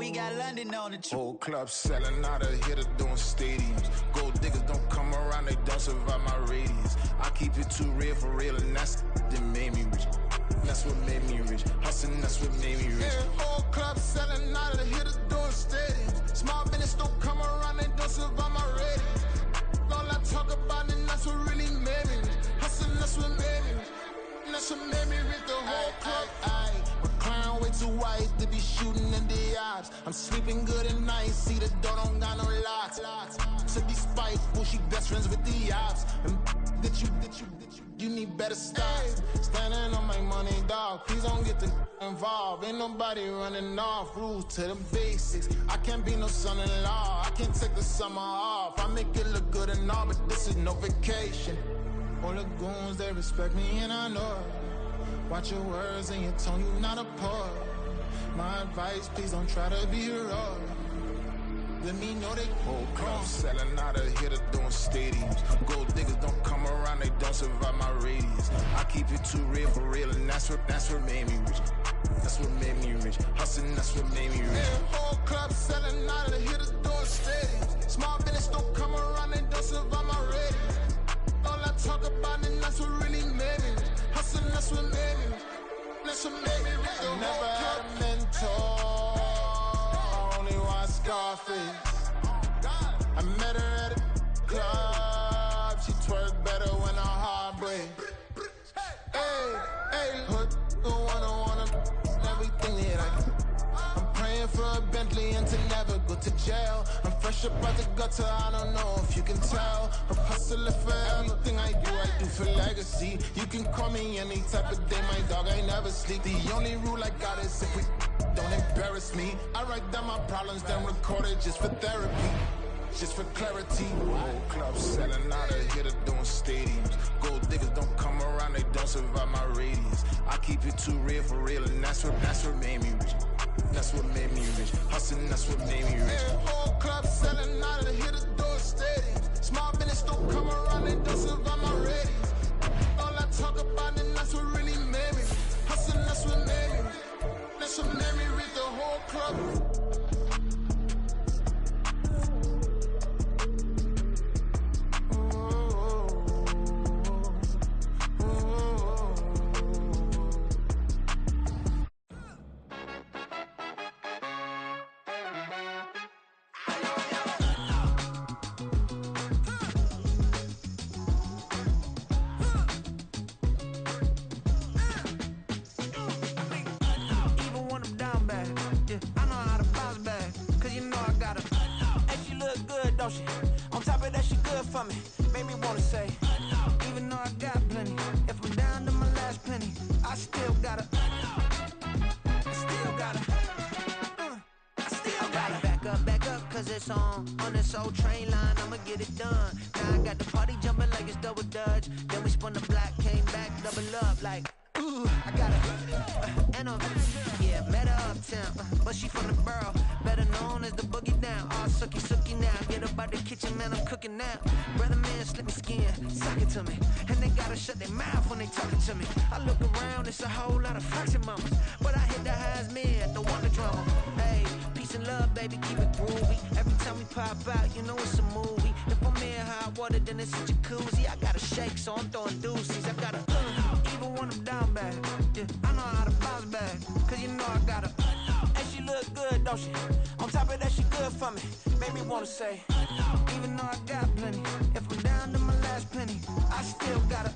we got London on the trip. Whole club selling out, a hitter doing stadiums. Gold diggers don't come around, they don't survive my radius. I keep it too real for real, and that's that made me rich. That's what made me rich. Hustling, that's what made me rich. Yeah, whole club selling out, a hitter doing stadiums. Small business don't come around, they don't survive my radius. All I talk about, and that's what really made me rich. Hustling, that's what made me rich. That's what made me rich, the whole club. My clown way too white to be shooting in the ops. I'm sleeping good at night, see the door don't got no locks. To be spiteful, she best friends with the ops. And that you need better stocks. Standing on my money, dog, please don't get involved. Ain't nobody running off, rules to the basics. I can't be no son-in-law, I can't take the summer off. I make it look good and all, but this is no vacation. All the goons, they respect me and I know it. Watch your words and your tone, you not a poet. My advice, please don't try to be heroic. Let me know they whole club selling out, a hitter doing stadiums. Gold diggers don't come around, they don't survive my radius. I keep it too real for real, and that's what made me rich. That's what made me rich. Hustling, that's what made me rich. Yeah, whole club selling out, a hitter doing stadiums. Small business don't come around, they don't survive my radius. All I talk about, and that's what really made me rich. Hustling, that's what made me rich. That's what made me rich. I never had a mentor, only watch Scarface. I met her at a club, she twerk better when her heart breaks. Hey, hood, wanna everything that I can. I'm praying for a Bentley and to never go to jail. I'm fresh up out the gutter, I don't know if you can tell. I'm hustling for everything I do for legacy. You can call me any type of day, my dog, I never sleep. The only rule I got is if we don't embarrass me. I write down my problems, then record it just for therapy. Just for clarity. Whole club selling out, a hitter doing stadiums. Gold diggers don't come around, they don't survive my radius. I keep it too real for real, and that's what made me rich. That's what made me rich. Hustling, that's what made me rich. Yeah, whole club selling out, a hitter doing stadiums. Small business don't come around, they don't survive my radius. All I talk about, and that's what really made me rich. Hustling, that's what made me rich. That's what made me rich, the whole club. On top of that, she good for me. Made me wanna say, even though I got plenty, if I'm down to my last penny, I still gotta, back up, cause it's on this old train line, I'ma get it done. Now I got the party jumping like it's double dutch. Then we spun the block, came back, double up like, ooh, I got it, and yeah, met her uptown, but she from the borough, better known as the boogie down. All sookie now, get up out the kitchen, man, I'm cooking now. Brother man, slip me skin, suck it to me, and they gotta shut their mouth when they talking to me. I look around, it's a whole lot of flexing mamas, but I hit the highs men, the wonder drama. Hey, peace and love, baby, keep it groovy. Every time we pop out, you know it's a movie. If I'm in hot water, then it's a jacuzzi. I gotta shake, so I'm throwing deuces. I gotta even when I'm down bad. Yeah, I know how to bounce back, cause you know I gotta. And she look good, don't she? On top of that, she good for me. Made me wanna say, even though I got plenty, if I'm down to my last penny, I still gotta.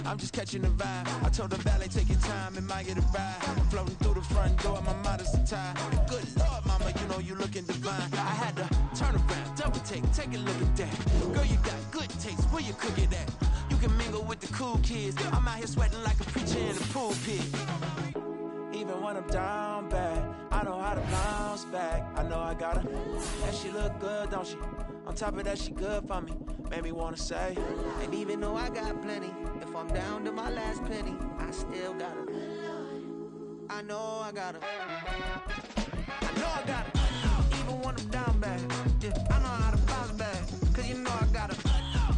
I'm just catching the vibe. I told the valet, take your time, it might get a ride. I'm floating through the front door, my modesty tie. Good Lord, mama, you know you looking divine. I had to turn around, double take a look at that. Girl, you got good taste, where you cook it at? You can mingle with the cool kids. I'm out here sweating like a preacher in the pulpit. Even when I'm down bad, I know how to bounce back. I know I gotta. And she look look good, don't she? On top of that, she good for me. Made me wanna say, and even though I got plenty, if I'm down to my last penny, I still got her. I know I got her. I know I got her. Even when I'm down bad, yeah, I know how to bounce back. Cause you know I got her.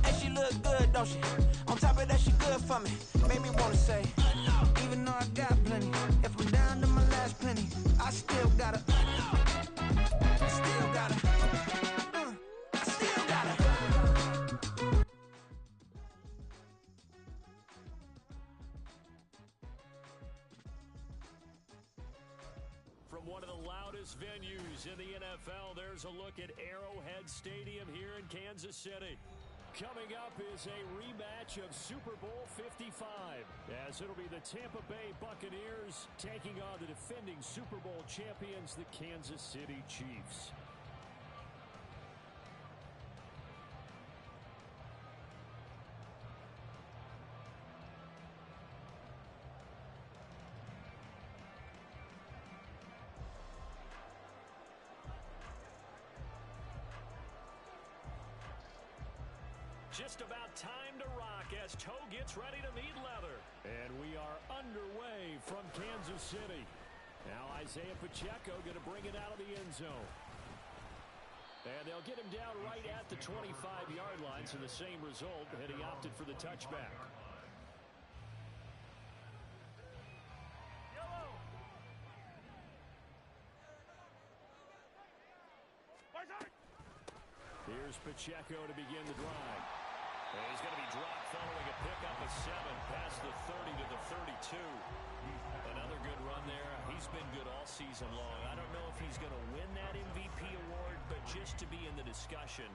And she look good, don't she? On top of that, she good for me. Made me wanna say, even though I got plenty, if I'm down to my last penny, I still got her. Still got her. I still got her. From one of the loudest venues in the NFL, there's a look at Arrowhead Stadium here in Kansas City. Coming up is a rematch of Super Bowl 55, as it'll be the Tampa Bay Buccaneers taking on the defending Super Bowl champions, the Kansas City Chiefs. Just about time to rock as Toe gets ready to meet leather. And we are underway from Kansas City. Now Isaiah Pacheco going to bring it out of the end zone. And they'll get him down right at the 25-yard line, so the same result, and he opted for the touchback. Here's Pacheco to begin the drive. And he's going to be dropped following a pickup of 7 past the 30 to the 32. Another good run there. He's been good all season long. I don't know if he's going to win that MVP award, but just to be in the discussion,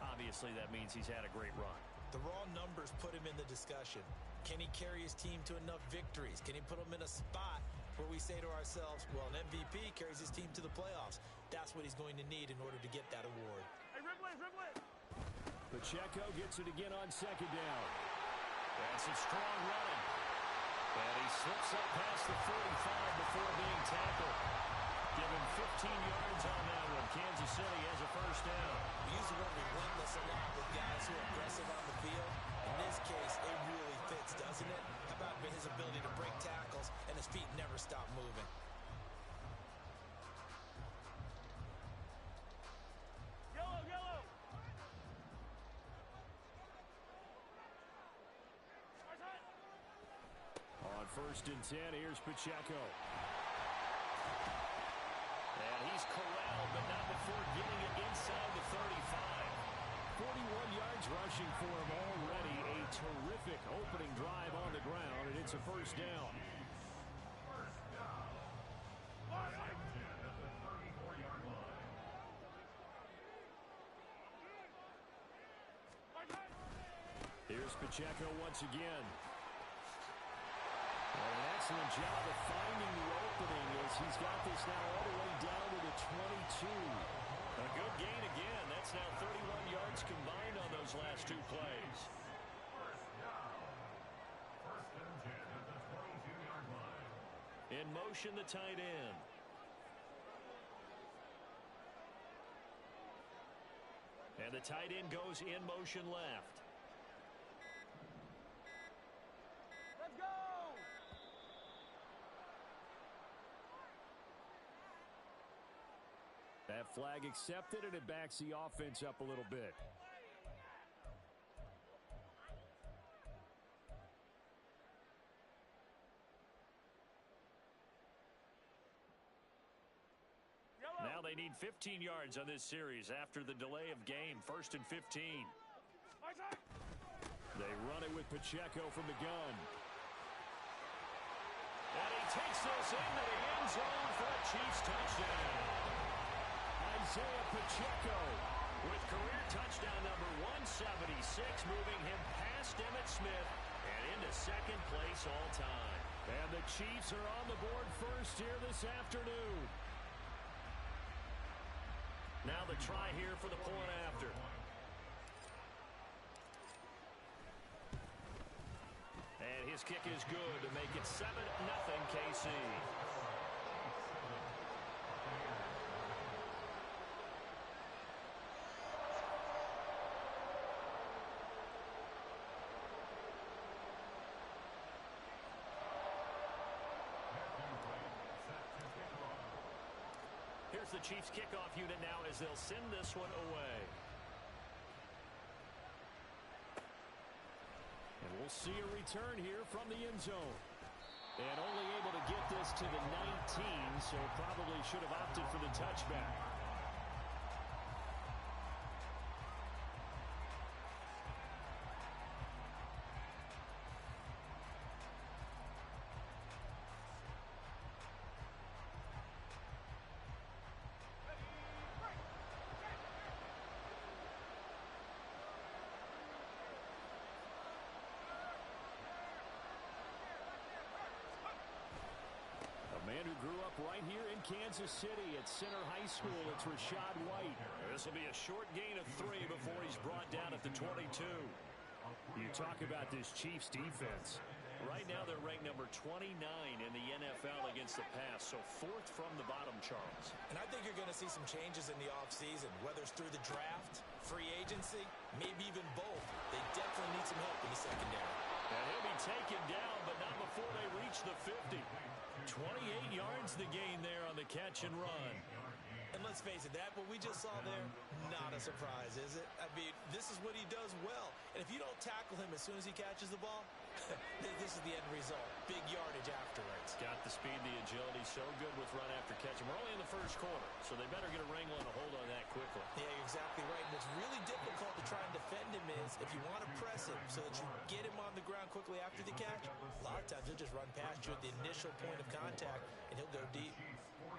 obviously that means he's had a great run. The raw numbers put him in the discussion. Can he carry his team to enough victories? Can he put them in a spot where we say to ourselves, well, an MVP carries his team to the playoffs. That's what he's going to need in order to get that award. Hey, Ripley. Pacheco gets it again on second down. That's a strong run. And he slips up past the 45 before being tackled. Give him 15 yards on that one. Kansas City has a first down. We use the word relentless a lot with guys who are aggressive on the field. In this case, it really fits, doesn't it? How about his ability to break tackles and his feet never stop moving? Yellow. On 1st and 10, here's Pacheco. And he's corralled, but not before getting it inside the 35. 41 yards rushing for him already. A terrific opening drive on the ground, and it's a first down. Here's Pacheco once again. Well, an excellent job of finding the opening as he's got this now all the way down to the 22. A good gain again. That's now 31 yards combined on those last two plays. In motion, the tight end. And the tight end goes in motion left. Let's go! That flag accepted, and it backs the offense up a little bit. Now they need 15 yards on this series after the delay of game. 1st and 15. They run it with Pacheco from the gun. And he takes this into the end zone for a Chiefs touchdown. Isaiah Pacheco with career touchdown number 176, moving him past Emmitt Smith and into second place all time. And the Chiefs are on the board first here this afternoon. Now the try here for the point after. And his kick is good to make it 7-0 KC. Here's the Chiefs kickoff unit now as they'll send this one away. And we'll see a return here from the end zone. And only able to get this to the 19, so probably should have opted for the touchback. Man who grew up right here in Kansas City at Center High School. It's Rashad White. This will be a short gain of 3 before he's brought down at the 22. You talk about this Chiefs defense. Right now they're ranked number 29 in the NFL against the pass, so 4th from the bottom, Charles. And I think you're going to see some changes in the offseason, whether it's through the draft, free agency, maybe even both. They definitely need some help in the secondary. And he'll be taken down, but not before they reach the 50. 28 yards the gain there on the catch and run. And let's face it, that what we just saw there, not a surprise, is it? I mean, this is what he does well. And if you don't tackle him as soon as he catches the ball, this is the end result. Big yardage afterwards. Got the speed, the agility, so good with run after catch. And we're only in the first quarter, so they better get a wrangle and a hold on that quickly. Yeah, you're exactly right. And what's really difficult to try and defend him is if you want to press him so that you get him on the ground quickly after the catch, a lot of times he'll just run past you at the initial point of contact, and he'll go deep.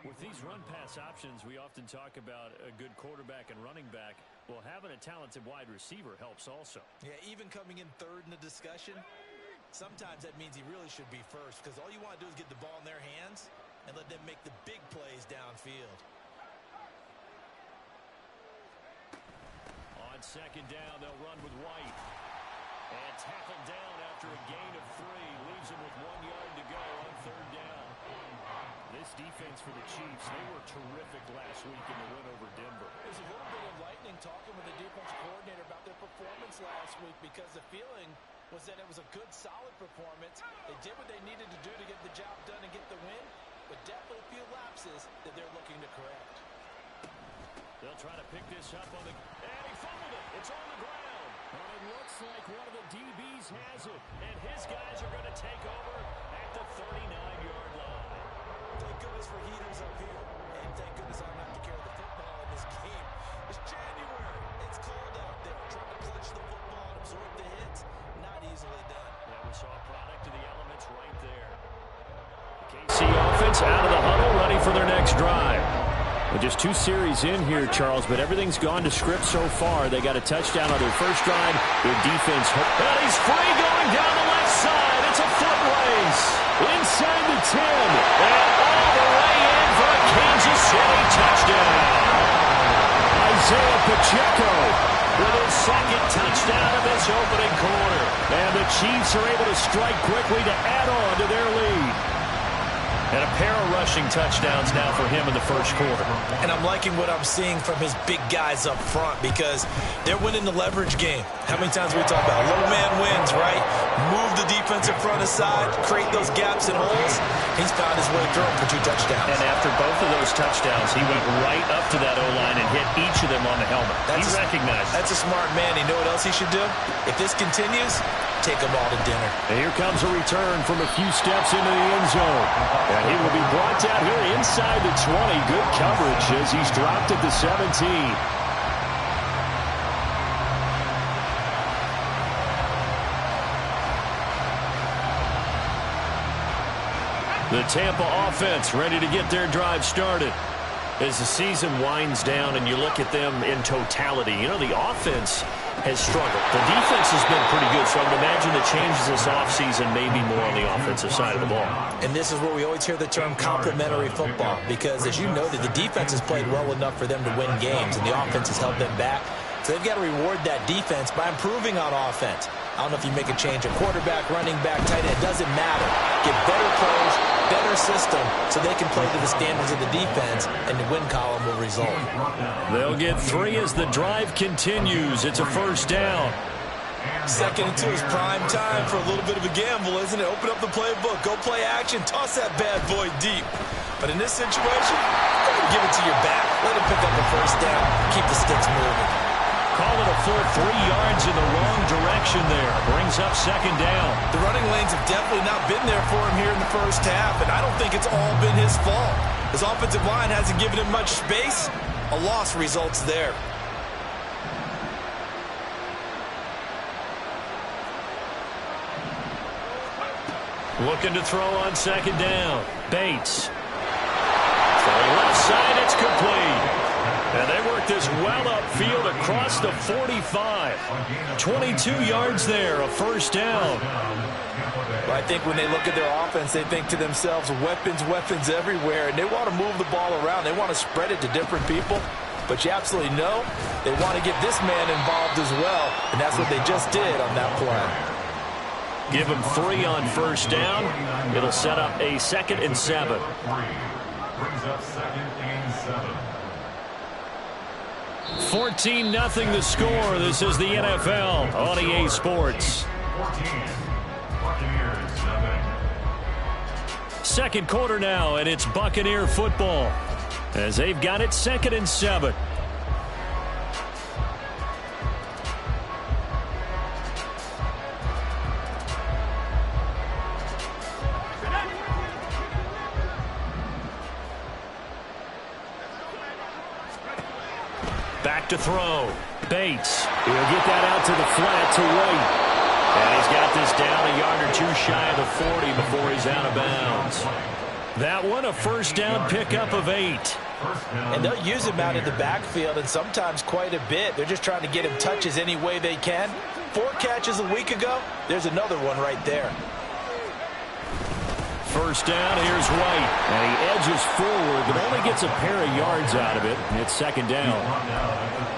With these run-pass options, we often talk about a good quarterback and running back. Well, having a talented wide receiver helps also. Yeah, even coming in third in the discussion, sometimes that means he really should be first because all you want to do is get the ball in their hands and let them make the big plays downfield. On second down, they'll run with White. And tackled down after a gain of 3. Leaves him with 1 yard to go on third down. This defense for the Chiefs, they were terrific last week in the win over Denver. It was a little bit enlightening talking with the defensive coordinator about their performance last week because the feeling was that it was a good, solid performance. They did what they needed to do to get the job done and get the win, but definitely a few lapses that they're looking to correct. They'll try to pick this up on the... And he fumbled it. It's on the ground. And it looks like one of the DBs has it. And his guys are going to take over at the 39-yard line. Thank goodness for heaters up here. And thank goodness I don't have to carry the football in this game. It's January. It's cold out there. Trying to clutch the football and absorb the hits. Not easily done. Yeah, we saw a product of the elements right there. The KC offense out of the huddle, ready for their next drive. Well, just 2 series in here, Charles, but everything's gone to script so far. They got a touchdown on their first drive. Their defense. And he's free going down the left side. It's a foot race. Inside the 10. And all the way in for a Kansas City touchdown. Isaiah Pacheco with his second touchdown of this opening quarter. And the Chiefs are able to strike quickly to add on to their lead. And a pair of rushing touchdowns now for him in the first quarter. And I'm liking what I'm seeing from his big guys up front because they're winning the leverage game. How many times we talk about low man wins, right? Move the defensive front aside, create those gaps and holes. He's found his way through them for 2 touchdowns. And after both of those touchdowns, he went right up to that O-line and hit each of them on the helmet. He recognized it. That's a smart man. You know what else he should do? If this continues, take them all to dinner. And here comes a return from a few steps into the end zone. And he will be brought down here inside the 20. Good coverage as he's dropped at the 17. The Tampa offense ready to get their drive started. As the season winds down and you look at them in totality, you know, the offense has struggled. The defense has been pretty good, so I would imagine the changes this offseason may be more on the offensive side of the ball. And this is where we always hear the term complementary football because, as you noted, the defense has played well enough for them to win games, and the offense has held them back. So they've got to reward that defense by improving on offense. I don't know if you make a change, a quarterback, running back, tight end, it doesn't matter. Get better players, better system, so they can play to the standards of the defense, and the win column will result. They'll get 3 as the drive continues. It's a first down. 2nd and 2 is prime time for a little bit of a gamble, isn't it? Open up the playbook, go play action, toss that bad boy deep. But in this situation, go ahead and give it to your back. Let him pick up the first down. Keep the sticks moving. Call it a full 3 yards in the wrong direction there. Brings up second down. The running lanes have definitely not been there for him here in the first half, and I don't think it's all been his fault. His offensive line hasn't given him much space. A loss results there. Looking to throw on second down. Bates. To the left side, it's complete. And they work this well upfield across the 45. 22 yards there, a first down. I think when they look at their offense, they think to themselves, weapons, weapons everywhere, and they want to move the ball around. They want to spread it to different people. But you absolutely know they want to get this man involved as well, and that's what they just did on that play. Give him 3 on first down. It'll set up a 2nd and 7. Brings up 2nd and 7. 14-0 the score. This is the NFL on EA Sports. 14. Buccaneers 7. Second quarter now, and it's Buccaneer football as they've got it 2nd and 7. Back to throw. Bates. He'll get that out to the flat to White. And he's got this down a yard or 2 shy of the 40 before he's out of bounds. That one, a first down pickup of 8. And they'll use him out in the backfield, and sometimes quite a bit. They're just trying to get him touches any way they can. 4 catches a week ago. There's another one right there. First down, here's White. And he edges forward, but only gets a pair of yards out of it. It's second down.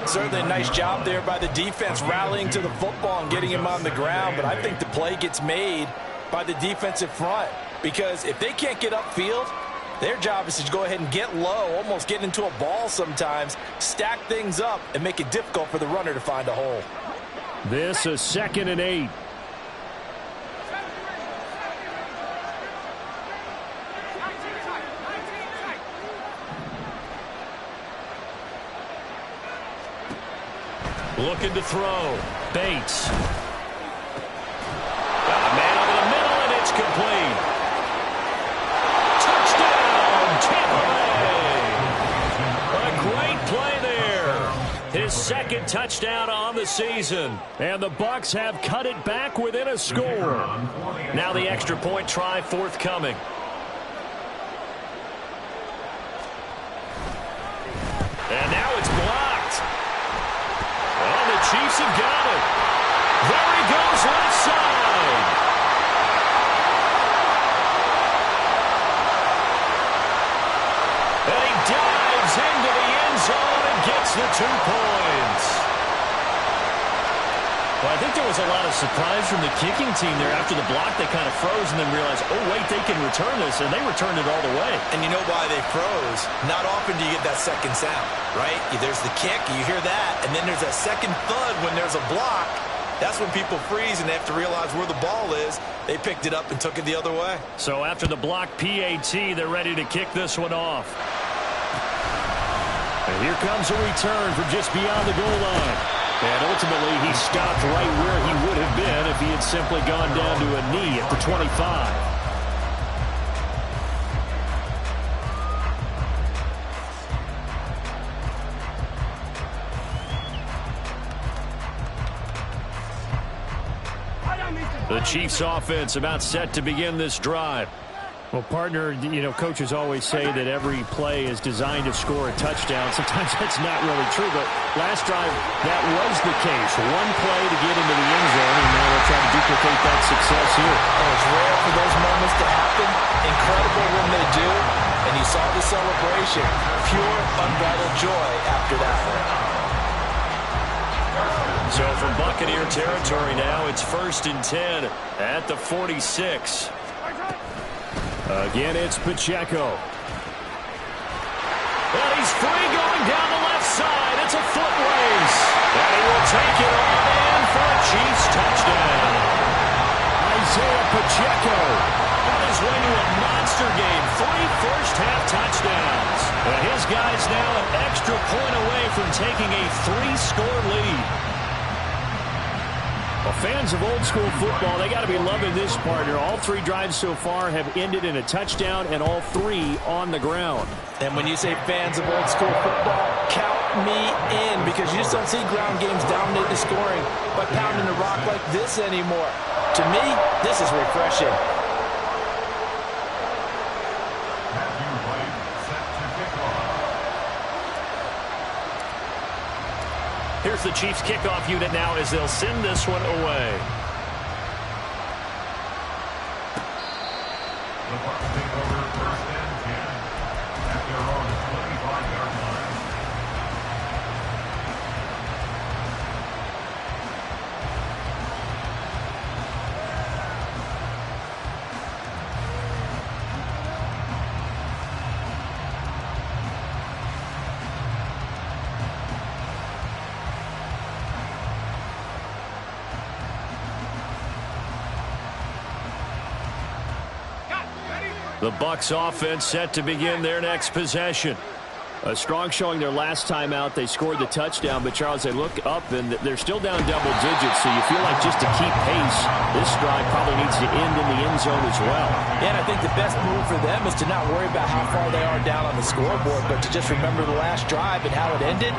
Certainly a nice job there by the defense rallying to the football and getting him on the ground. But I think the play gets made by the defensive front. Because if they can't get upfield, their job is to go ahead and get low, almost get into a ball sometimes, stack things up, and make it difficult for the runner to find a hole. This is 2nd and 8. Looking to throw. Bates. Got a man over the middle, and it's complete. Touchdown, Tampa Bay. A great play there. His 2nd touchdown on the season. And the Bucs have cut it back within a score. Now the extra point try forthcoming. And now it's blocked. And the Chiefs have got it. There he goes, left side. And he dives into the end zone and gets the 2 points. Well, I think there was a lot of surprise from the kicking team there. After the block, they kind of froze and then realized, oh, wait, they can return this. And they returned it all the way. And you know why they froze? Not often do you get that second sound, right? There's the kick, you hear that, and then there's a second thud when there's a block. That's when people freeze and they have to realize where the ball is. They picked it up and took it the other way. So after the block PAT, they're ready to kick this one off. And here comes a return from just beyond the goal line. And ultimately, he stopped right where he would have been if he had simply gone down to a knee at the 25. The Chiefs offense about set to begin this drive. Well, partner, you know, coaches always say that every play is designed to score a touchdown. Sometimes that's not really true, but last drive, that was the case. One play to get into the end zone, and now they'll try to duplicate that success here. And it's rare for those moments to happen. Incredible when they do. And you saw the celebration. Pure, unbridled joy after that one. So from Buccaneer territory now, it's 1st and 10 at the 46. Again, it's Pacheco. And he's free going down the left side. It's a foot race. And he will take it on in for a Chiefs touchdown. Isaiah Pacheco on his way to a monster monster game. 3 first-half touchdowns. And his guys now an extra point away from taking a 3-score lead. Well, fans of old-school football, they got to be loving this partner. All 3 drives so far have ended in a touchdown, and all 3 on the ground. And when you say fans of old-school football, count me in, because you just don't see ground games dominate the scoring by pounding the rock like this anymore. To me, this is refreshing. Here's the Chiefs kickoff unit now as they'll send this one away. The Bucs take over first and 10 at their own 25-yard line. The Bucs offense set to begin their next possession. A strong showing their last time out. They scored the touchdown, but Charles, they look up and they're still down double digits, so you feel like just to keep pace, this drive probably needs to end in the end zone as well. Yeah, and I think the best move for them is to not worry about how far they are down on the scoreboard, but to just remember the last drive and how it ended.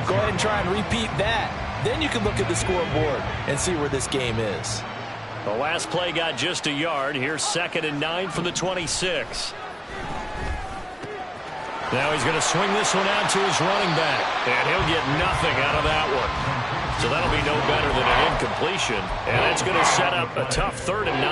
Go ahead and try and repeat that. Then you can look at the scoreboard and see where this game is. The last play got just a yard. Here's 2nd and 9 from the 26. Now he's going to swing this one out to his running back, and he'll get nothing out of that one. So that'll be no better than an incompletion, and that's going to set up a tough 3rd and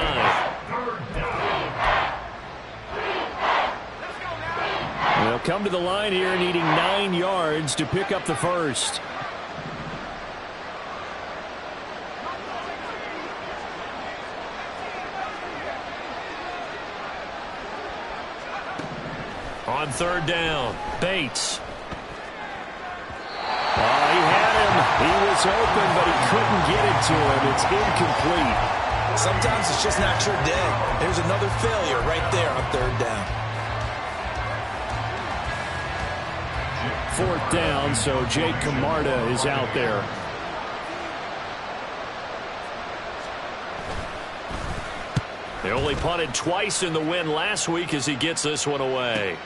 9. They'll come to the line here needing 9 yards to pick up the first. On 3rd down, Bates. Oh, he had him. He was open, but he couldn't get it to him. It's incomplete. Sometimes it's just not your day. There's another failure right there on 3rd down. 4th down, so Jake Camarda is out there. They only punted twice in the win last week as he gets this one away.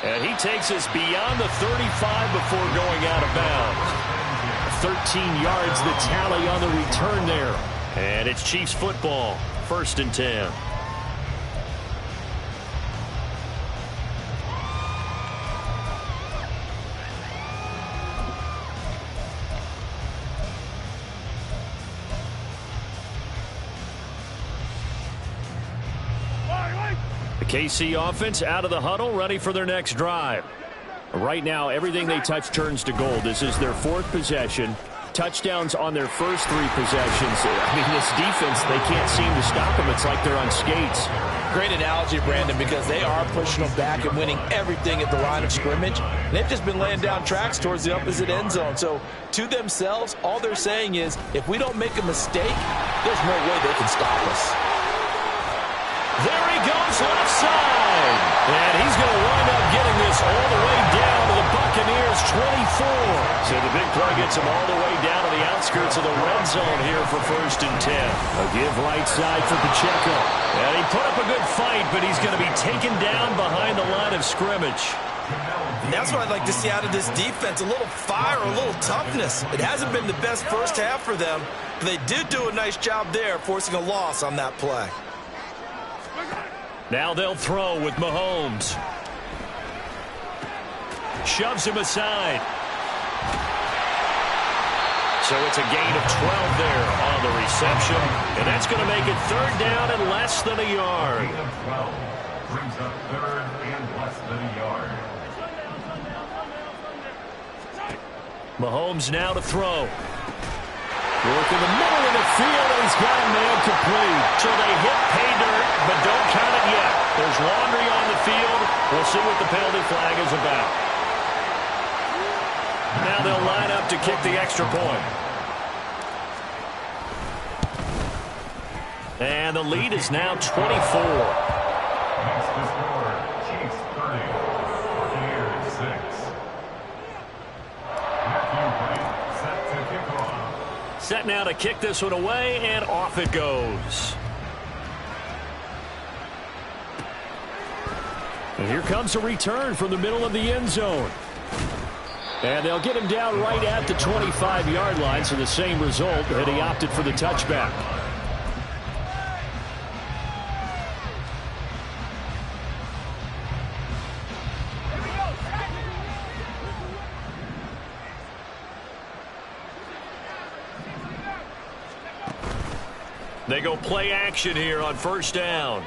And he takes us beyond the 35 before going out of bounds. 13 yards the tally on the return there. And it's Chiefs football, 1st and 10. KC offense out of the huddle, ready for their next drive. Right now, everything they touch turns to gold. This is their 4th possession. Touchdowns on their first 3 possessions. I mean, this defense, they can't seem to stop them. It's like they're on skates. Great analogy, Brandon, because they are pushing them back and winning everything at the line of scrimmage. And they've just been laying down tracks towards the opposite end zone. So, to themselves, all they're saying is, if we don't make a mistake, there's no way they can stop us. There he goes left side. And he's going to wind up getting this all the way down to the Buccaneers 24. So the big play gets him all the way down to the outskirts of the red zone here for 1st and 10. A give right side for Pacheco. And he put up a good fight, but he's going to be taken down behind the line of scrimmage. And that's what I'd like to see out of this defense, a little fire, a little toughness. It hasn't been the best first half for them, but they did do a nice job there, forcing a loss on that play. Now they'll throw with Mahomes. Shoves him aside. So it's a gain of 12 there on the reception. And that's going to make it 3rd down and less than a yard. Gain of 12 brings up 3rd and less than a yard. Mahomes now to throw. Work in the middle of the field, and he's got a man complete. So they hit pay dirt, but don't count it yet. There's laundry on the field. We'll see what the penalty flag is about. Now they'll line up to kick the extra point. And the lead is now 24. Next to score, Chiefs 30, Buccaneers 6. Matthew White set to kick off. Set now to kick this one away, and off it goes. And here comes a return from the middle of the end zone. And they'll get him down right at the 25-yard line, so the same result, and he opted for the touchback. They go play action here on first down.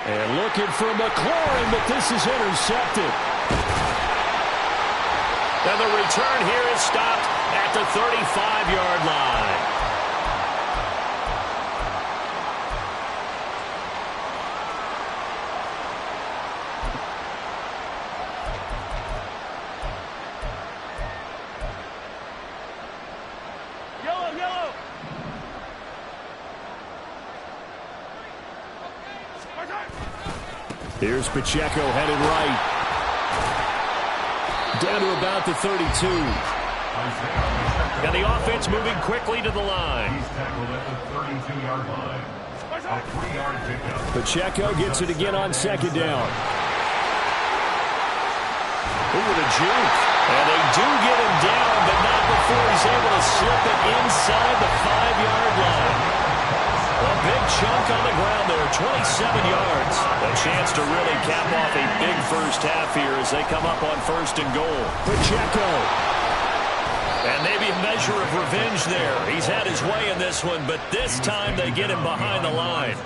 And looking for McLaurin, but this is intercepted. And the return here is stopped at the 35-yard line. Yellow. Here's Pacheco headed right. Down to about the 32. And the offense moving quickly to the line. He's tackled at the 32-yard line. A 3-yard pickup. Pacheco gets it again on second down. Over the juke. And they do get him down, but not before he's able to slip it inside the 5-yard line. A big chunk on the ground there, 27 yards. A chance to really cap off a big first half here as they come up on first and goal. Pacheco. And maybe a measure of revenge there. He's had his way in this one, but this time they get him behind the line.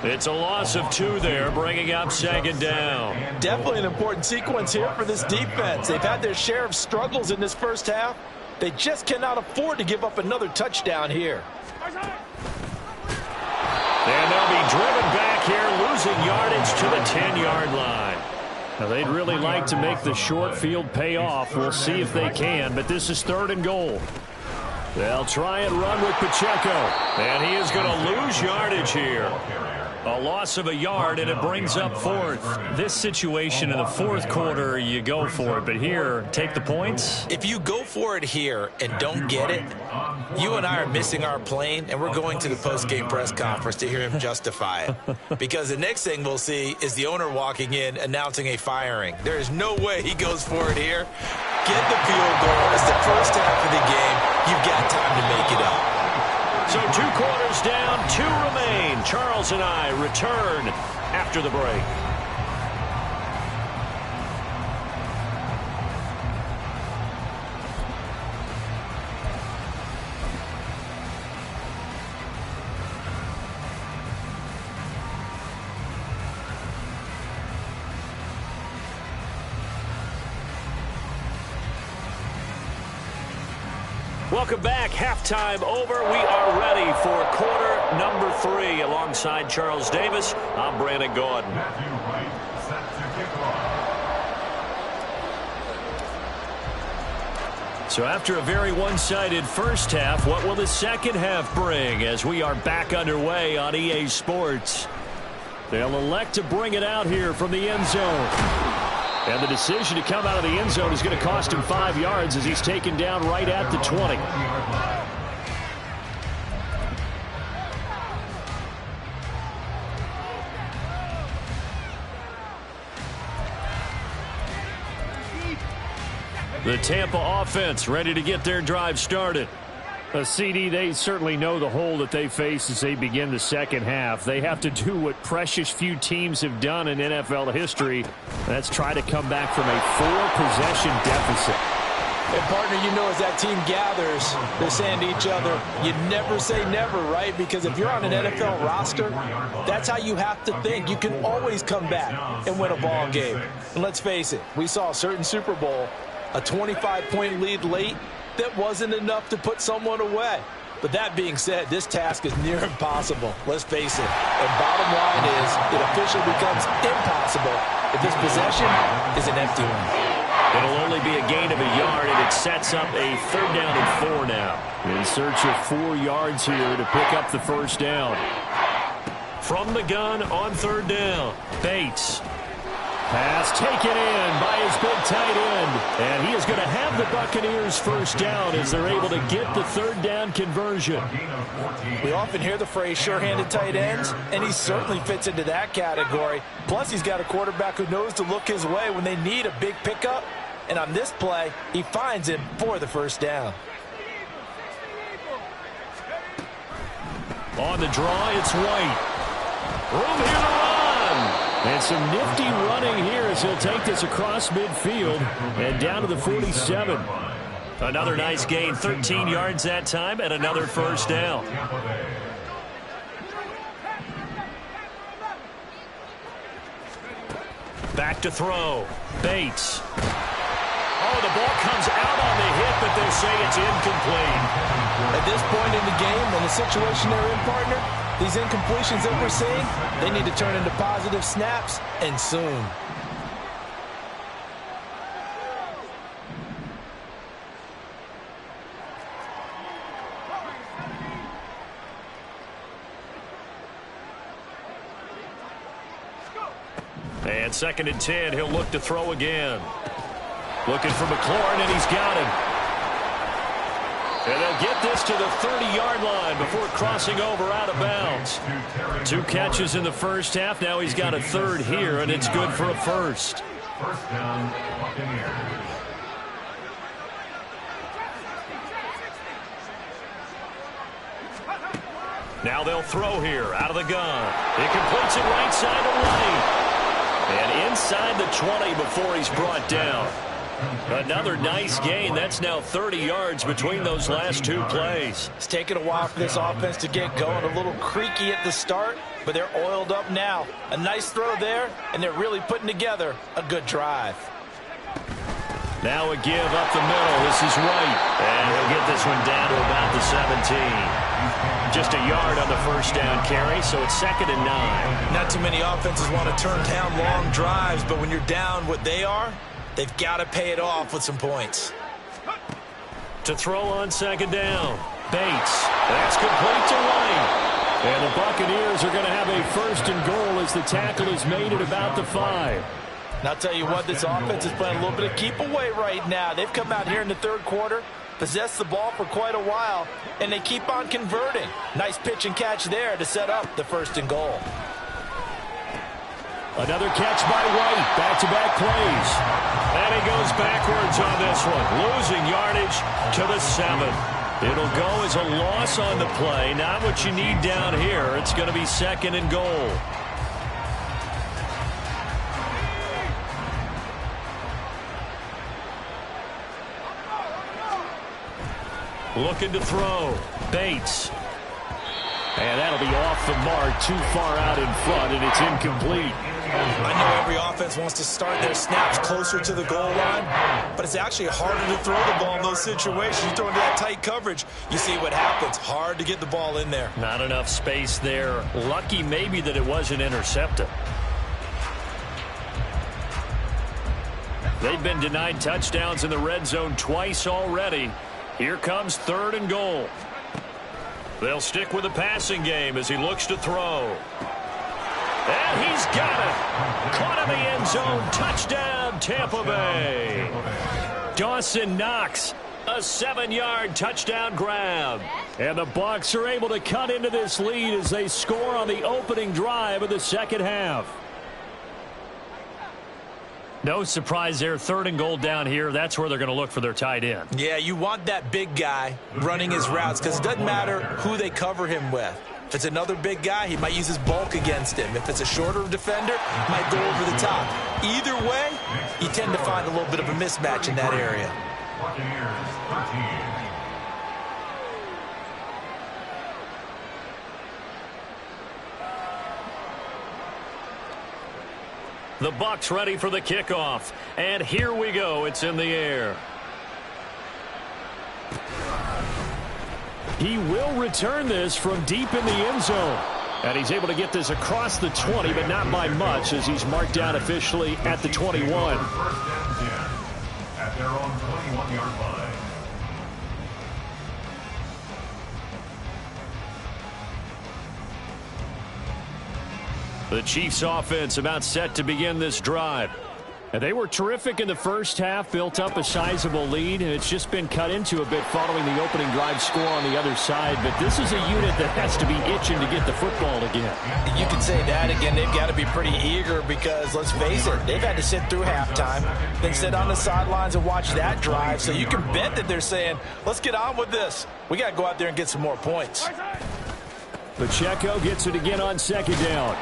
It's a loss of 2 there, bringing up second down. Definitely an important sequence here for this defense. They've had their share of struggles in this first half. They just cannot afford to give up another touchdown here. And they'll be driven back here, losing yardage to the 10-yard line. Now, they'd really like to make the short field pay off. We'll see if they can, but this is third and goal. They'll try and run with Pacheco, and he is going to lose yardage here. A loss of a yard, and it brings up fourth. This situation in the fourth quarter, you go for it, but here, take the points. If you go for it here and don't get it, you and I are missing our plane, and we're going to the post-game press conference to hear him justify it. Because the next thing we'll see is the owner walking in announcing a firing. There is no way he goes for it here. Get the field goal. It's the first half of the game. You've got time to make it up. So 2 quarters down, 2 remain. Charles and I return after the break. Welcome back. Halftime over. We are ready for quarter number 3. Alongside Charles Davis, I'm Brandon Gordon. Matthew White set to kick off. So after a very one-sided first half, what will the second half bring as we are back underway on EA Sports? They'll elect to bring it out here from the end zone. And the decision to come out of the end zone is going to cost him 5 yards as he's taken down right at the 20. The Tampa offense ready to get their drive started. A CD, they certainly know the hole that they face as they begin the second half. They have to do what precious few teams have done in NFL history. That's try to come back from a 4-possession deficit. And, partner, you know as that team gathers, they're saying to each other, you never say never, right? Because if you're on an NFL roster, that's how you have to think. You can always come back and win a ball game. And let's face it, we saw a certain Super Bowl, a 25-point lead late, that wasn't enough to put someone away. But that being said, this task is near impossible. Let's face it. And bottom line is, it officially becomes impossible if this possession is an empty one. It'll only be a gain of a yard, and it sets up a 3rd down and 4 now. In search of 4 yards here to pick up the first down. From the gun on third down, Bates. Pass taken in by his big tight end. And he is going to have the Buccaneers first down as they're able to get the third down conversion. We often hear the phrase sure-handed tight ends, and he certainly fits into that category. Plus, he's got a quarterback who knows to look his way when they need a big pickup. And on this play, he finds him for the first down. On the draw, it's White. Room here to run. And some nifty running here as he'll take this across midfield and down to the 47. Another nice gain, 13 yards that time, and another first down. Back to throw. Bates. Oh, the ball comes out on the hit, but they'll say it's incomplete. At this point in the game, in the situation they're in, partner, these incompletions that we're seeing, they need to turn into positive snaps, and soon. And 2nd and 10, he'll look to throw again. Looking for McLaurin, and he's got him. And they'll get this to the 30-yard line before crossing over out of bounds. 2 catches in the first half. Now he's got a third here, and it's good for a first. First down, Buccaneers. Now they'll throw here out of the gun. He completes it right side to right. And inside the 20 before he's brought down. Another nice gain. That's now 30 yards between those last 2 plays. It's taken a while for this offense to get going. A little creaky at the start, but they're oiled up now. A nice throw there, and they're really putting together a good drive. Now a give up the middle. This is White. And he'll get this one down to about the 17. Just a yard on the first down carry, so it's 2nd and 9. Not too many offenses want to turn down long drives, but when you're down what they are, they've got to pay it off with some points. To throw on 2nd down, Bates. That's complete to White. And the Buccaneers are going to have a 1st and goal as the tackle is made at about the 5. And I'll tell you what, this offense is playing a little bit of keep away right now. They've come out here in the 3rd quarter, possessed the ball for quite a while, and they keep on converting. Nice pitch and catch there to set up the 1st and goal. Another catch by White. Back-to-back plays. And he goes backwards on this one. Losing yardage to the 7. It'll go as a loss on the play. Not what you need down here. It's going to be 2nd and goal. Looking to throw. Bates. And that'll be off the mark, too far out in front, and it's incomplete. I know every offense wants to start their snaps closer to the goal line, but it's actually harder to throw the ball in those situations. You throw into that tight coverage, you see what happens. Hard to get the ball in there. Not enough space there. Lucky maybe that it wasn't intercepted. They've been denied touchdowns in the red zone twice already. Here comes 3rd and goal. They'll stick with the passing game as he looks to throw. And he's got it. Caught in the end zone. Touchdown, Tampa Bay. Dawson Knox, a 7-yard touchdown grab. And the Bucs are able to cut into this lead as they score on the opening drive of the 2nd half. No surprise there. 3rd and goal down here. That's where they're going to look for their tight end. Yeah, you want that big guy running his routes because it doesn't matter who they cover him with. If it's another big guy, he might use his bulk against him. If it's a shorter defender, he might go over the top. Either way, you tend to find a little bit of a mismatch in that area. Buccaneers 13. The Bucs ready for the kickoff. And here we go. It's in the air. He will return this from deep in the end zone. And he's able to get this across the 20, but not by much as he's marked down officially at the 21. First and 10 at their own 21-yard line. The Chiefs offense about set to begin this drive. And they were terrific in the first half, built up a sizable lead, and it's just been cut into a bit following the opening drive score on the other side. But this is a unit that has to be itching to get the football again. You can say that again. They've got to be pretty eager because, let's face it, they've had to sit through halftime, then sit on the sidelines and watch that drive. So you can bet that they're saying, let's get on with this. We got to go out there and get some more points. Pacheco gets it again on second down.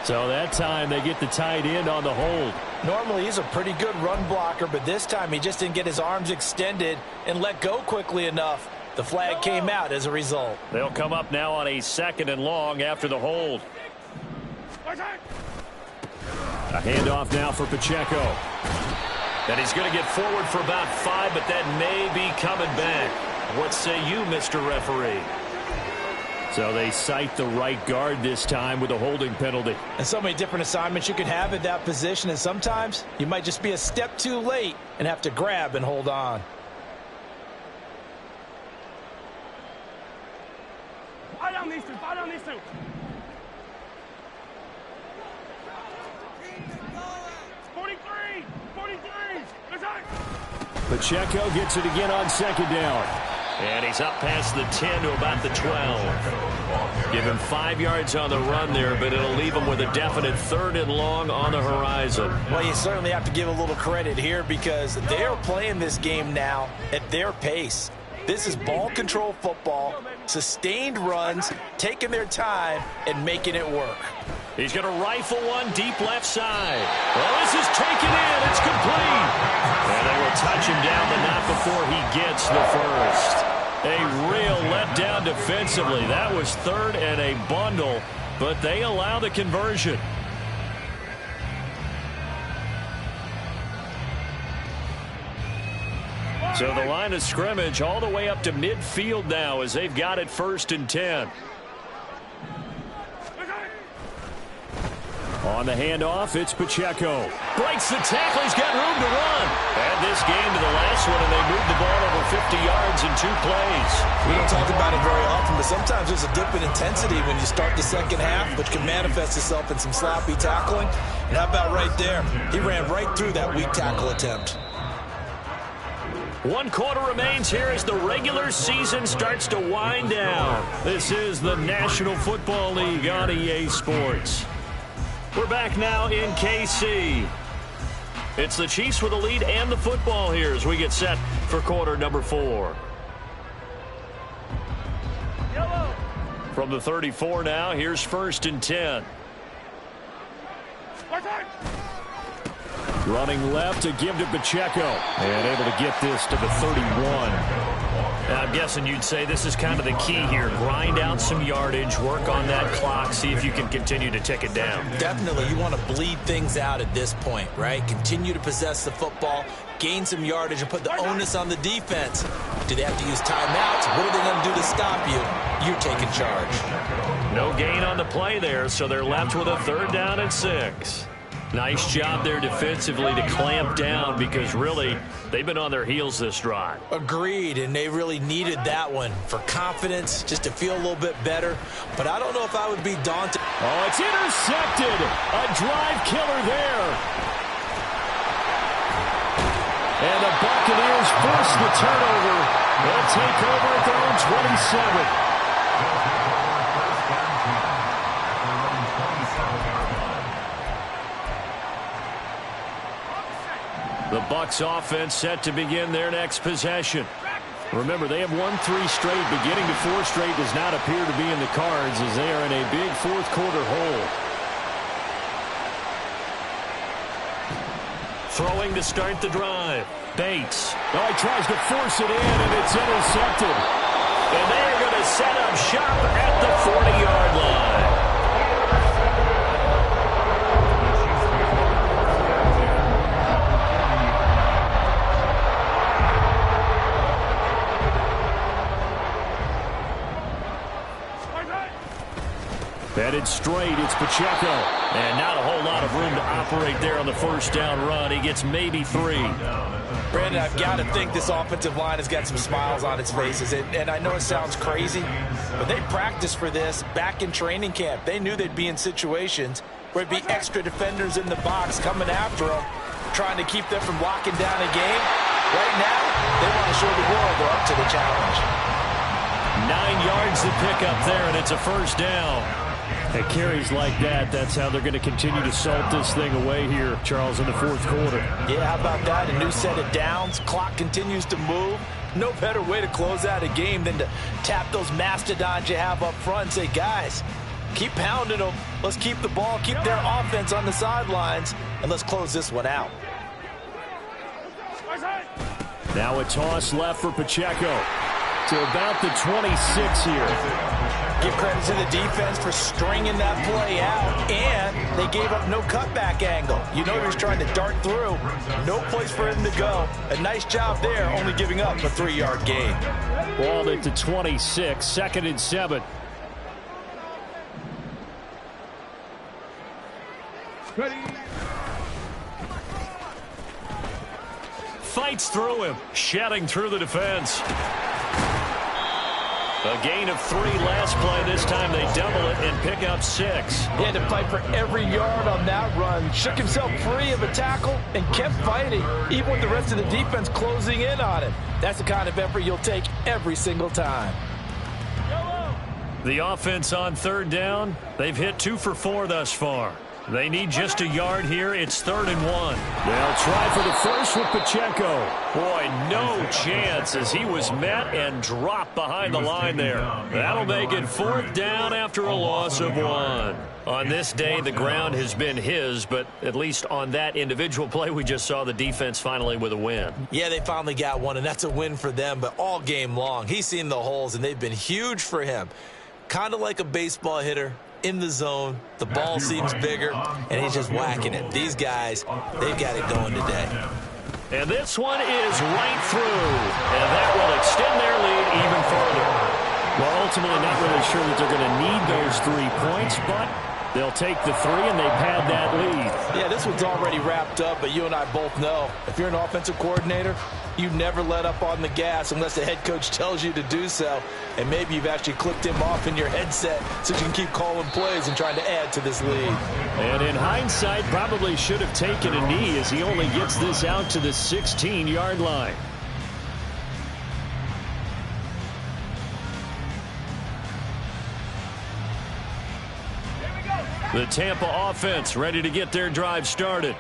So that time they get the tight end on the hold. Normally he's a pretty good run blocker, but this time he just didn't get his arms extended and let go quickly enough. The flag came out as a result. They'll come up now on a 2nd and long after the hold. A handoff now for Pacheco. And he's going to get forward for about 5, but that may be coming back. What say you, Mr. Referee? So they cite the right guard this time with a holding penalty. And so many different assignments you can have at that position, and sometimes you might just be a step too late and have to grab and hold on. Fall down these two, fall down these two. Pacheco gets it again on second down. And he's up past the 10 to about the 12. Give him 5 yards on the run there, but it'll leave him with a definite 3rd and long on the horizon. Well, you certainly have to give a little credit here because they're playing this game now at their pace. This is ball control football, sustained runs, taking their time, and making it work. He's going to rifle one deep left side. Well, this is taken in. It's complete. And they will touch him down, but not before he gets the first. A real letdown defensively. That was 3rd and a bundle, but they allow the conversion. So the line of scrimmage all the way up to midfield now as they've got it 1st and 10. On the handoff, it's Pacheco. Breaks the tackle. He's got room to run. Add this game to the last one, and they moved the ball over 50 yards in 2 plays. We don't talk about it very often, but sometimes there's a dip in intensity when you start the second half, which can manifest itself in some sloppy tackling. And how about right there? He ran right through that weak tackle attempt. 1 quarter remains here as the regular season starts to wind down. This is the National Football League on EA Sports. We're back now in KC. It's the Chiefs with the lead and the football here as we get set for quarter number 4. Yellow. From the 34 now, here's 1st and 10. Running left to give to Pacheco. And able to get this to the 31. Now, I'm guessing you'd say this is kind of the key here. Grind out some yardage, work on that clock, see if you can continue to tick it down. Definitely. You want to bleed things out at this point, right? Continue to possess the football, gain some yardage, and put the onus on the defense. Do they have to use timeouts? What are they going to do to stop you? You're taking charge. No gain on the play there, so they're left with a 3rd down and 6. Nice job there defensively to clamp down because really they've been on their heels this drive. Agreed, and they really needed that one for confidence, just to feel a little bit better. But I don't know if I would be daunted. Oh, it's intercepted. A drive killer there. And the Buccaneers force the turnover. They'll take over at their own 27. The Bucs offense set to begin their next possession. Remember, they have won 3 straight, but getting to 4 straight does not appear to be in the cards as they are in a big 4th quarter hole. Throwing to start the drive. Bates. Oh, he tries to force it in, and it's intercepted. And they're going to set up shop at the 40-yard line. That headed straight. It's Pacheco. And not a whole lot of room to operate there on the first down run. He gets maybe 3. Brandon, I've got to think this offensive line has got some smiles on its faces. And I know it sounds crazy, but they practiced for this back in training camp. They knew they'd be in situations where it'd be extra defenders in the box coming after them, trying to keep them from locking down a game. Right now, they want to show the world they're up to the challenge. 9 yards to pick up there, and it's a first down. At carries like that, that's how they're going to continue to salt this thing away here, Charles, in the fourth quarter. Yeah, how about that? A new set of downs. Clock continues to move. No better way to close out a game than to tap those mastodons you have up front and say, guys, keep pounding them. Let's keep the ball, keep their offense on the sidelines, and let's close this one out. Now a toss left for Pacheco to about the 26 here. Give credit to the defense for stringing that play out, and they gave up no cutback angle. You know he was trying to dart through. No place for him to go. A nice job there, only giving up a 3-yard gain. Ball at the 26, 2nd and 7. Ready. Fights through him, shedding through the defense. A gain of 3 last play. This time they double it and pick up 6. He had to fight for every yard on that run. Shook himself free of a tackle and kept fighting, even with the rest of the defense closing in on him. That's the kind of effort you'll take every single time. The offense on 3rd down. They've hit 2 for 4 thus far. They need just a yard here. It's 3rd and 1. They'll try for the first with Pacheco. Boy, no chance as he was met and dropped behind the line there. That'll make it 4th down after a loss of 1. On this day, the ground has been his, but at least on that individual play, we just saw the defense finally with a win. Yeah, they finally got one, and that's a win for them, but all game long, he's seen the holes, and they've been huge for him. Kind of like a baseball hitter. In the zone, the ball seems bigger, and he's just whacking it. These guys, they've got it going today. And this one is right through, and that will extend their lead even further. Well, ultimately not really sure that they're going to need those 3 points, but they'll take the 3, and they've had that lead. Yeah, this one's already wrapped up, but you and I both know, if you're an offensive coordinator, you never let up on the gas unless the head coach tells you to do so. And maybe you've actually clicked him off in your headset so you can keep calling plays and trying to add to this lead. And in hindsight, probably should have taken a knee as he only gets this out to the 16-yard line. The Tampa offense ready to get their drive started.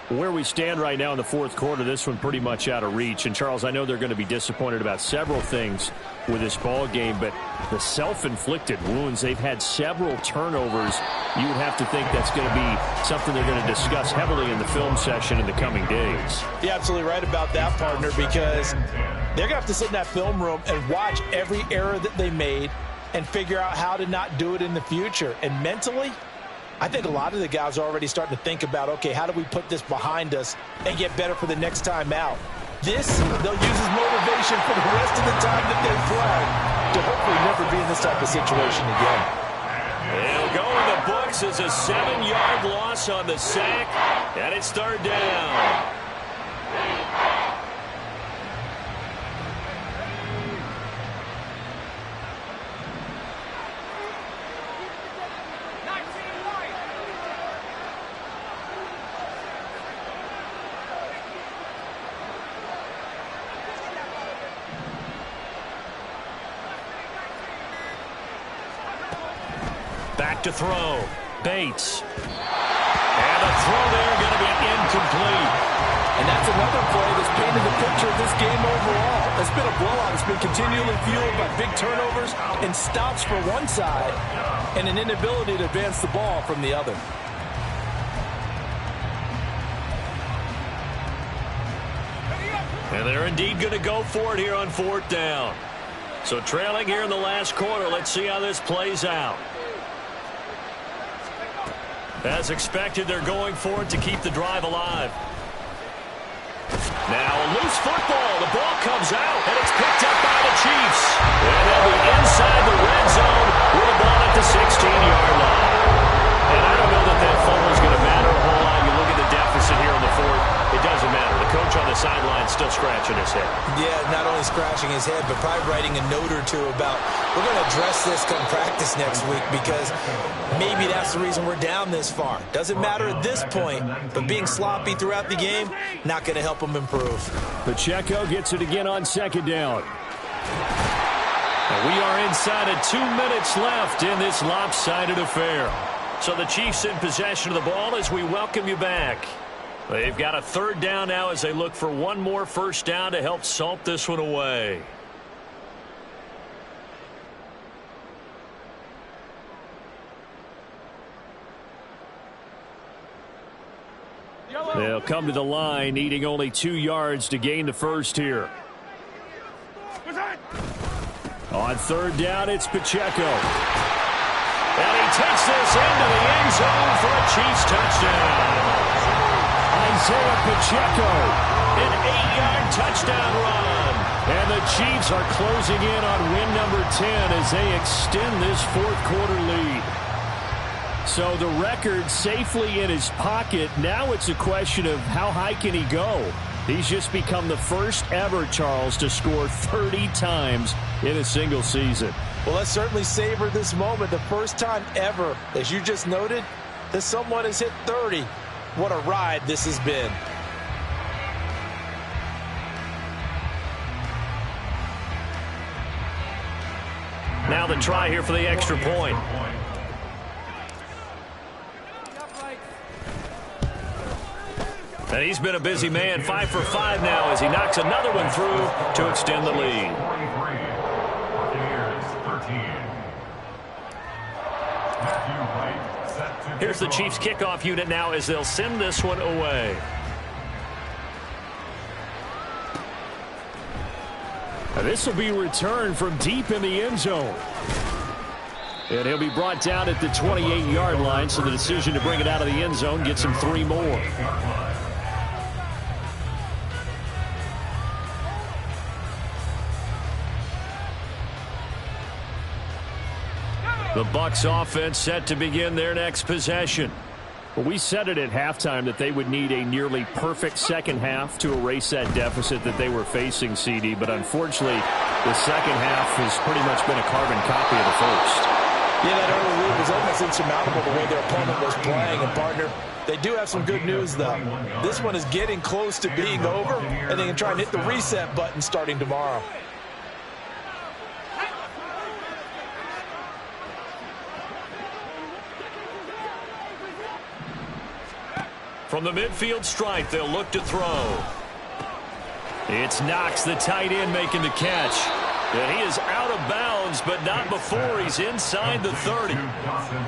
Where we stand right now in the fourth quarter, this one pretty much out of reach. And, Charles, I know they're going to be disappointed about several things with this ball game, but the self-inflicted wounds, they've had several turnovers. You would have to think that's going to be something they're going to discuss heavily in the film session in the coming days. You're absolutely right about that, partner, because they're going to have to sit in that film room and watch every error that they made and figure out how to not do it in the future. And mentally, I think a lot of the guys are already starting to think about, okay, how do we put this behind us and get better for the next time out? This, they'll use as motivation for the rest of the time that they play to hopefully never be in this type of situation again. It'll go in the books as a 7-yard loss on the sack, and it's 3rd down. Back to throw. Bates. And a throw there going to be incomplete. And that's another play that's painted the picture of this game overall. It's been a blowout. It's been continually fueled by big turnovers and stops for one side and an inability to advance the ball from the other. And they're indeed going to go for it here on 4th down. So trailing here in the last quarter. Let's see how this plays out. As expected, they're going for it to keep the drive alive. Now a loose football. The ball comes out, and it's picked up by the Chiefs. And they'll be inside the red zone with the ball at the 16-yard line. scratching his head. Yeah, not only scratching his head, but probably writing a note or two about, we're going to address this come practice next week, because maybe that's the reason we're down this far. Doesn't matter at this point, but being sloppy throughout the game, not going to help him improve. Pacheco gets it again on second down. And we are inside of 2 minutes left in this lopsided affair. So the Chiefs in possession of the ball as we welcome you back. They've got a third down now as they look for one more first down to help salt this one away. They'll come to the line, needing only 2 yards to gain the first here. On third down, it's Pacheco. And he takes this into the end zone for a Chiefs touchdown. Isaiah Pacheco, an 8-yard touchdown run. And the Chiefs are closing in on win number 10 as they extend this fourth quarter lead. So the record safely in his pocket. Now it's a question of how high can he go. He's just become the first ever, Charles, to score 30 times in a single season. Well, let's certainly savor this moment. The first time ever, as you just noted, that someone has hit 30. What a ride this has been. Now the try here for the extra point. And he's been a busy man, 5 for 5 now as he knocks another one through to extend the lead. Here's the Chiefs kickoff unit now as they'll send this one away. This will be returned from deep in the end zone. And he'll be brought down at the 28-yard line, so the decision to bring it out of the end zone gets him 3 more. The Bucs offense set to begin their next possession. Well, we said it at halftime that they would need a nearly perfect second half to erase that deficit that they were facing, CD. But unfortunately, the second half has pretty much been a carbon copy of the first. Yeah, that early lead was almost insurmountable the way their opponent was playing. And, partner, they do have some good news, though. This one is getting close to being over, and they can try and hit the reset button starting tomorrow. From the midfield stripe, they'll look to throw. It's Knox, the tight end, making the catch. And he is out of bounds, but not before he's inside the 30.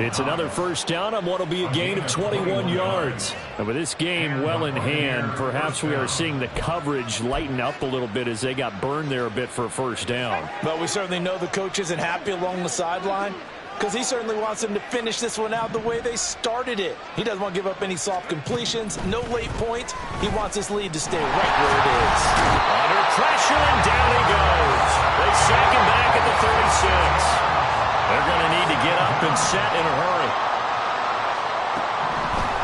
It's another first down on what will be a gain of 21 yards. And with this game well in hand, perhaps we are seeing the coverage lighten up a little bit as they got burned there a bit for a first down. But we certainly know the coach isn't happy along the sideline, because he certainly wants them to finish this one out the way they started it. He doesn't want to give up any soft completions, no late points. He wants this lead to stay right where it is. Under pressure, and down he goes. They sack him back at the 36. They're going to need to get up and set in a hurry.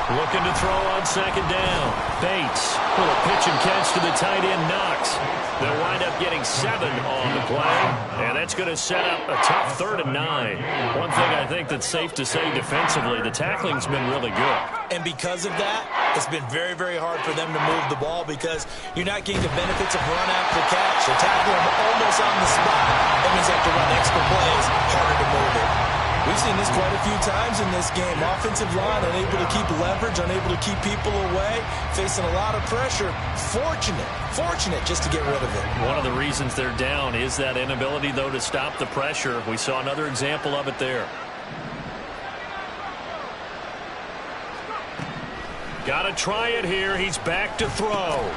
Looking to throw on second down. Bates with a pitch and catch to the tight end, Knox. They'll wind up getting 7 on the play, and that's going to set up a tough 3rd and 9. One thing I think that's safe to say defensively, the tackling's been really good. And because of that, it's been very, very hard for them to move the ball because you're not getting the benefits of run after catch. They're tackling them almost on the spot. That means they have to run extra plays, harder to move it. We've seen this quite a few times in this game. Offensive line unable to keep leverage, unable to keep people away, facing a lot of pressure. Fortunate just to get rid of it. One of the reasons they're down is that inability, though, to stop the pressure. We saw another example of it there. Got to try it here. He's back to throw.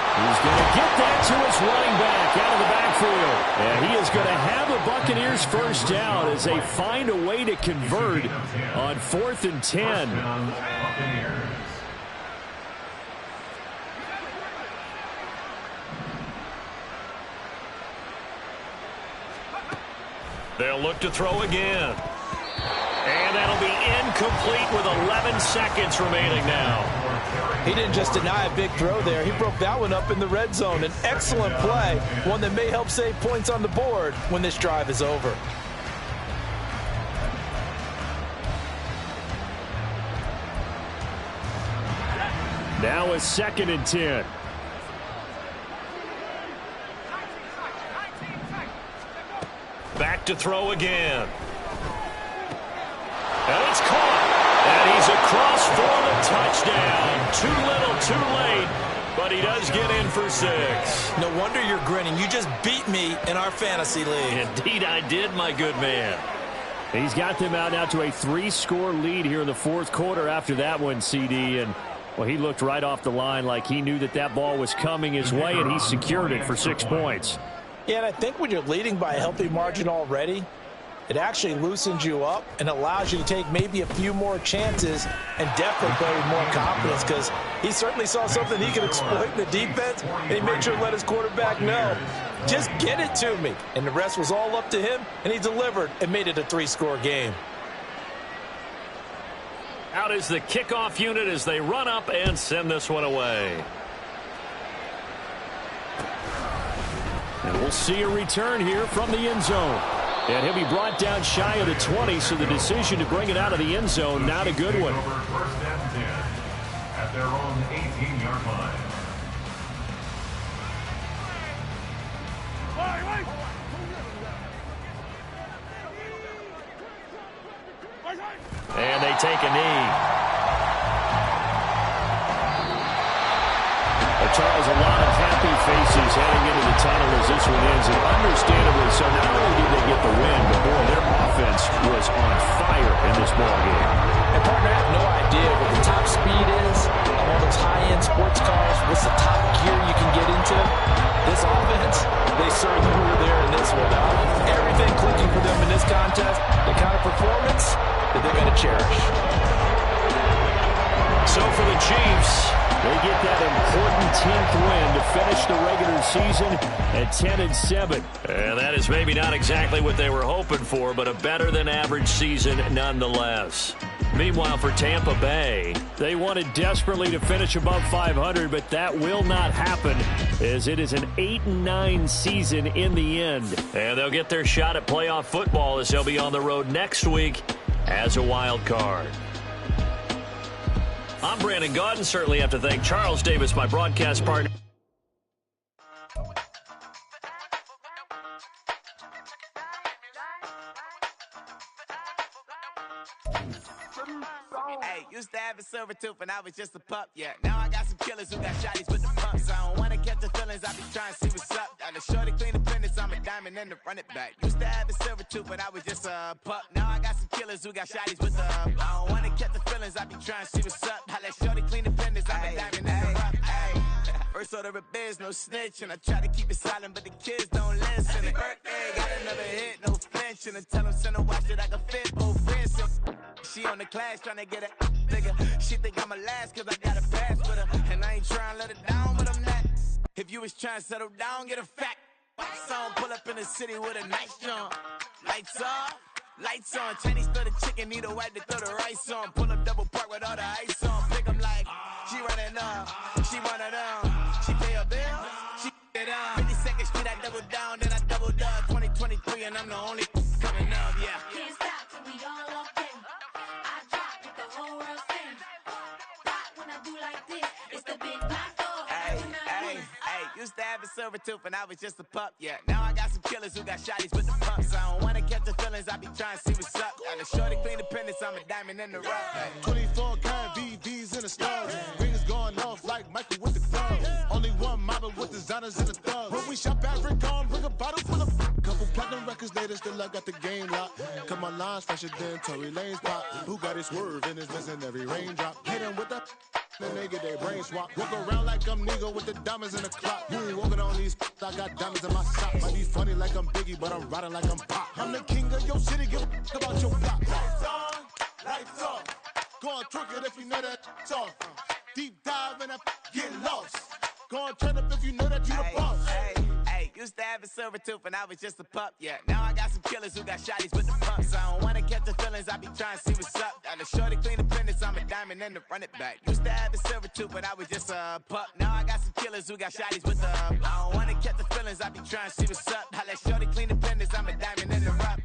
He's going to get that to his running back out of the backfield. And he is going to have the Buccaneers first down as they find a way to convert on 4th and 10. They'll look to throw again. And that'll be incomplete with 11 seconds remaining now. He didn't just deny a big throw there. He broke that one up in the red zone. An excellent play, one that may help save points on the board when this drive is over. Now a 2nd and 10. Back to throw again. And it's caught. And he's across for the touchdown. Too little, too late. But he does get in for 6. No wonder you're grinning. You just beat me in our fantasy league. Indeed I did, my good man. He's got them out now to a 3-score lead here in the 4th quarter after that one, CD. And, well, he looked right off the line like he knew that that ball was coming his way, and he secured it for 6 points. Yeah, and I think when you're leading by a healthy margin already, it actually loosens you up and allows you to take maybe a few more chances and definitely play with more confidence, because he certainly saw something he could exploit in the defense, and he made sure to let his quarterback know, just get it to me. And the rest was all up to him, and he delivered and made it a 3-score game. Out is the kickoff unit as they run up and send this one away. And we'll see a return here from the end zone. And he'll be brought down shy of the 20, so the decision to bring it out of the end zone, not a good one. First and 10 at their own 18-yard line. And they take a knee. Charles, a lot of happy faces heading into the tunnel as this one ends, and understandably so. Not only did they get the win, but boy, their offense was on fire in this ballgame. And partner, I have no idea what the top speed is on all those high-end sports cars. What's the top gear you can get into? This offense, they certainly were there in this one. Everything clicking for them in this contest, the kind of performance that they're going to cherish. So for the Chiefs, they get that important 10th win to finish the regular season at 10-7. And that is maybe not exactly what they were hoping for, but a better than average season nonetheless. Meanwhile, for Tampa Bay, they wanted desperately to finish above 500, but that will not happen as it is an 8-9 season in the end. And they'll get their shot at playoff football as they'll be on the road next week as a wild card. I'm Brandon Gaudin. Certainly have to thank Charles Davis, my broadcast partner. Hey, used to have a silver tooth when I was just a pup, yeah. Now I got some killers who got shotties with the pumps. I don't wanna catch the feelings, I be trying to see what's up. Got a shorty clean the fitness, I'm a diamond and to run it back. Used to have a silver tooth when I was just a pup. Now I got some killers who got shotties with the I don't wanna catch the feelings, I be trying to see what's up. I let shorty clean the fitness, I'm a diamond and to run it. First order of biz, no snitch, and I try to keep it silent, but the kids don't listen. And birthday, got another hit, no flinch, and I tell them send a watch that I can fit both wrists. She on the class trying to get a nigga. She think I'm a last cause I got a pass with her. And I ain't trying to let her down, but I'm not. If you was trying to settle down, get a fact. Song pull up in the city with a nice jump. Lights off, lights on. Chinese throw the chicken, need a wipe to throw the rice on. Pull up double park with all the ice on. Pick 'em like, she running up, she one of them. She pay a bill, she it up. 52nd Street, I double down, then I doubled up. 2023, and I'm the only coming up, yeah. Can't stop till we all up in. I drop with the whole world sing. Rock when I do like this, it's the big black dog. Hey, used to have a silver tooth when I was just a pup, yeah. Now I got some killers who got shotties with the pumps. I don't wanna catch the feelings, I be trying to see what's up. Got a shorty clean the pennies, I'm a diamond in the rough. 24 karat VVs in the stars. Rings going off like Michael with the club. Only one mobbing with designers in the thugs. When we shop African, bring a bottle full of couple platinum records later, still I got the game locked. Cut my lines fresher than Tory Lane's pop. Who got his swerve and is missing every raindrop. Hit him with the then they get their brain swap. Walk around like I'm nigga with the diamonds in the clock. You ain't walking on these I got diamonds in my sock. Might be funny like I'm Biggie, but I'm riding like I'm Pop. I'm the king of your city, give a about your block. Lights on, lights off. Go on, twerk it if you know that it's off. Deep dive and get lost. Go on, turn up if you know that you the boss. Used to have a silver tooth when I was just a pup, yeah. Now I got some killers who got shotties with the pumps. I don't wanna catch the feelings, I be trying to see what's up. Got a shorty clean the fitness, I'm a diamond and to run it back. Used to have a silver tooth, but I was just a pup. Now I got some killers who got shotties with the I don't wanna catch the feelings, I be trying to see what's up. I let shorty clean the fitness, I'm a diamond in the rough.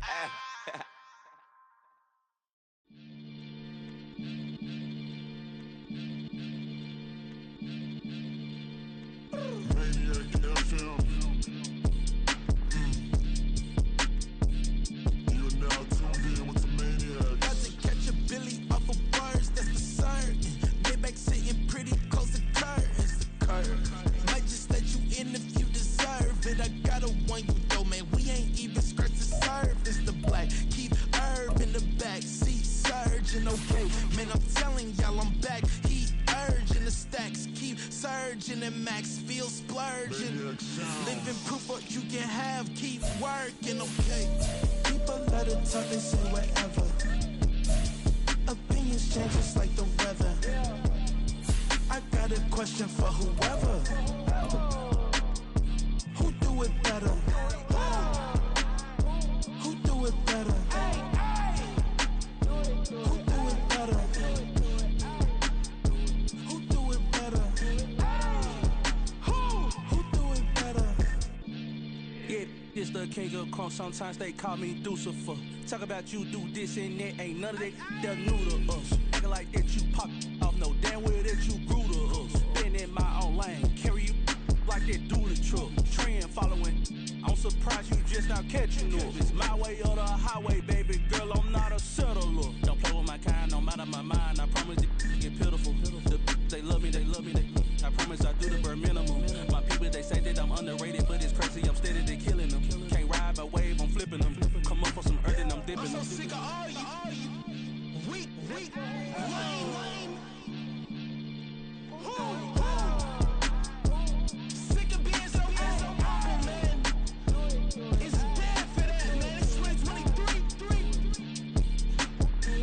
Okay, man, I'm telling y'all I'm back. Heat urging the stacks, keep surging and max feel splurging. Living proof what you can have, keep working, okay. People let it talk, they say whatever. Opinions change just like the weather. I got a question for whoever. Who do it better? Who do it better? Who do it better? Who do it better? Who do it better? Yeah, this the king of crunk. Sometimes they call me Lucifer. Talk about you do this and that. Ain't none of that they're new to us. Acting like that you pop off. No damn well that you grew to us. Been in my own lane. Carry you like that do the truck. Trend following. I'm surprised you just not catching up. It's my way or the highway, baby girl. I'm not a settler. Don't play with my kind, no matter my mind. I promise it get pitiful. They love me, they love me, they love me. I promise I do the bare minimum. My people, they say that I'm underrated, but it's crazy. I'm steady, they killing them. Can't ride my wave, I'm flipping them. Come up for some earth and I'm dipping them. I'm so sick of all you weak, lame. Sick of being so humble, man. It's dead for that, man. It's 2023.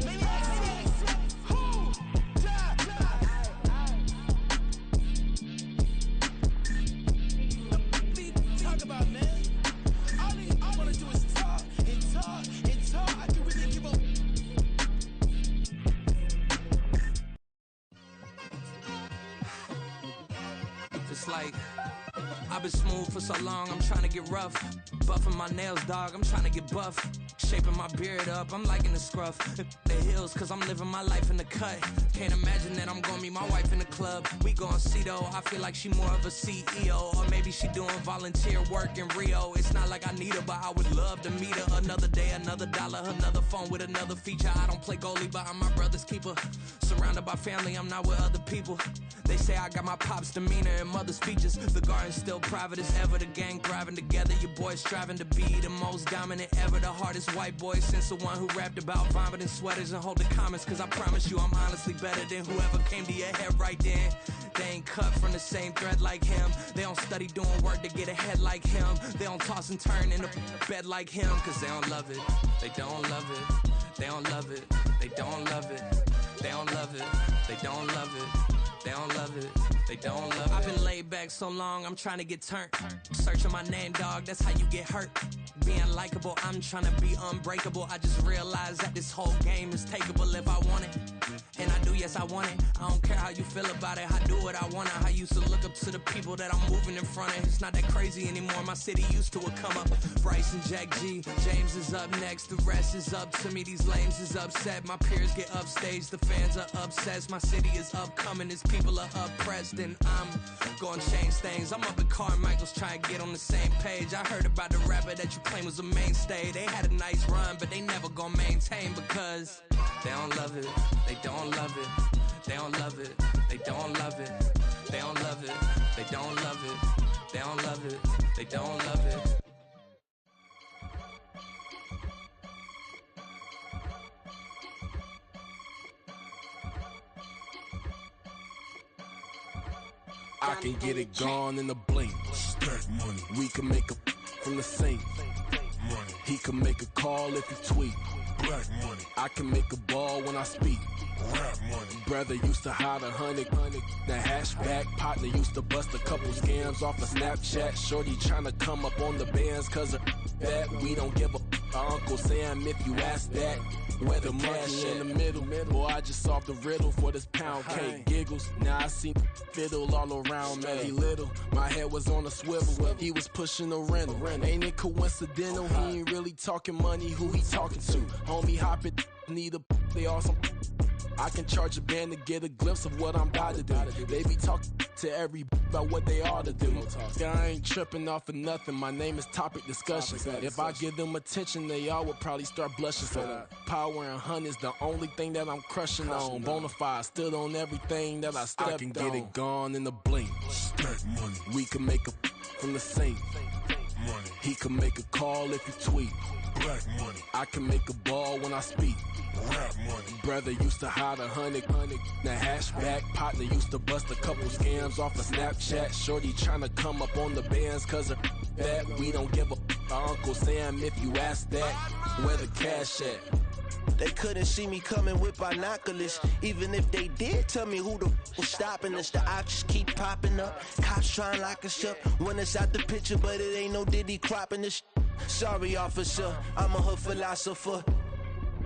Maybe I see. Who? Talk about, man. All I wanna do is talk and talk and talk. I can really give a. It's like I've been smooth for so long, I'm trying to get rough. Buffing my nails, dog, I'm trying to get buff. Shaping my beard up, I'm liking the scruff. The hills, cause I'm living my life in the cut. Can't imagine that I'm gonna meet my wife in the club. We gon' see though, I feel like she more of a CEO. Or maybe she doing volunteer work in Rio. It's not like I need her, but I would love to meet her. Another day, another dollar, another phone with another feature. I don't play goalie, but I'm my brother's keeper. Surrounded by family, I'm not with other people. They say I got my pop's demeanor and mother's features. The garden's still private as ever, the gang thriving together. Your boys striving to be the most dominant ever. The hardest white boy since the one who rapped about vomiting sweaters and holding comments. Cause I promise you I'm honestly better than whoever came to your head right then. They ain't cut from the same thread like him. They don't study doing work to get ahead like him. They don't toss and turn in the bed like him. Cause they don't love it, they don't love it. They don't love it, they don't love it. They don't love it, they don't love it. They don't love it, they don't love it. I've been laid back so long, I'm trying to get turned. Searching my name, dog, that's how you get hurt. Being likable, I'm trying to be unbreakable. I just realized that this whole game is takeable if I want it. And I do, yes, I want it. I don't care how you feel about it, I do what I want it. I used to look up to the people that I'm moving in front of. It's not that crazy anymore, my city used to a come up. Bryce and Jack G, James is up next. The rest is up to me, these lames is upset. My peers get upstaged, the fans are obsessed. My city is upcoming, it's people are oppressed, and I'm gonna change things. I'm up at Carmichael's trying to get on the same page. I heard about the rapper that you claim was a mainstay. They had a nice run, but they never gonna maintain because they don't love it, they don't love it, they don't love it, they don't love it, they don't love it, they don't love it, they don't love it, they don't love it. I can get it gone in a blink. Stack money. We can make a from the sink. Money. He can make a call if he tweet. Black money. I can make a ball when I speak. Rap money. Brother used to hide 100. The hashback partner used to bust a couple scams off of Snapchat. Shorty tryna come up on the bands cause of that. We don't give a Uncle Sam if you ask that. Where the cash in the middle. Boy, I just solved the riddle for this pound cake. Giggles, now I see fiddle all around me. Little, my head was on a swivel. He was pushing a rental. Ain't it coincidental? He ain't really talking money. Who he talking to? Homie hopping, need a they awesome. I can charge a band to get a glimpse of what I'm about to do. They be talking to every about what they ought to do. I ain't tripping off of nothing. My name is topic discussion. If I give them attention, they all would probably start blushing. So power and hunt is the only thing that I'm crushing on. Bonafide stood on everything that I stepped on. I can get it gone in a blink. Stack money. We can make a from the sink. Money. He can make a call if he tweet. Black money. I can make a ball when I speak. Rap money. Brother used to hide 100. The hashback partner used to bust a couple scams off of Snapchat. Shorty tryna come up on the bands cause of that. We don't give a Uncle Sam if you ask that. Where the cash at? They couldn't see me coming with binoculars. Even if they did tell me who the was stopping us, the options keep popping up. Cops trying to lock us up when it's out the picture, but it ain't no Diddy cropping this. Sorry, officer, I'm a hood philosopher.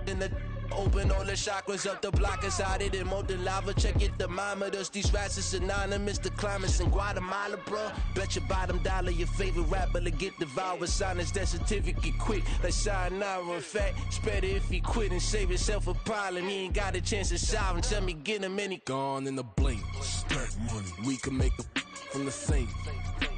In the open all the chakras up, the block is out it and molten lava. Check your thermometers. These rats is synonymous to climates in Guatemala, bro. Bet your bottom dollar your favorite rapper to get devoured. Sign his death certificate quick. Like sayonara. In fact, it's better if he quit and save himself a problem. He ain't got a chance to solve him. Tell me get him any gone in the blink. Stack money. We can make a from the sink.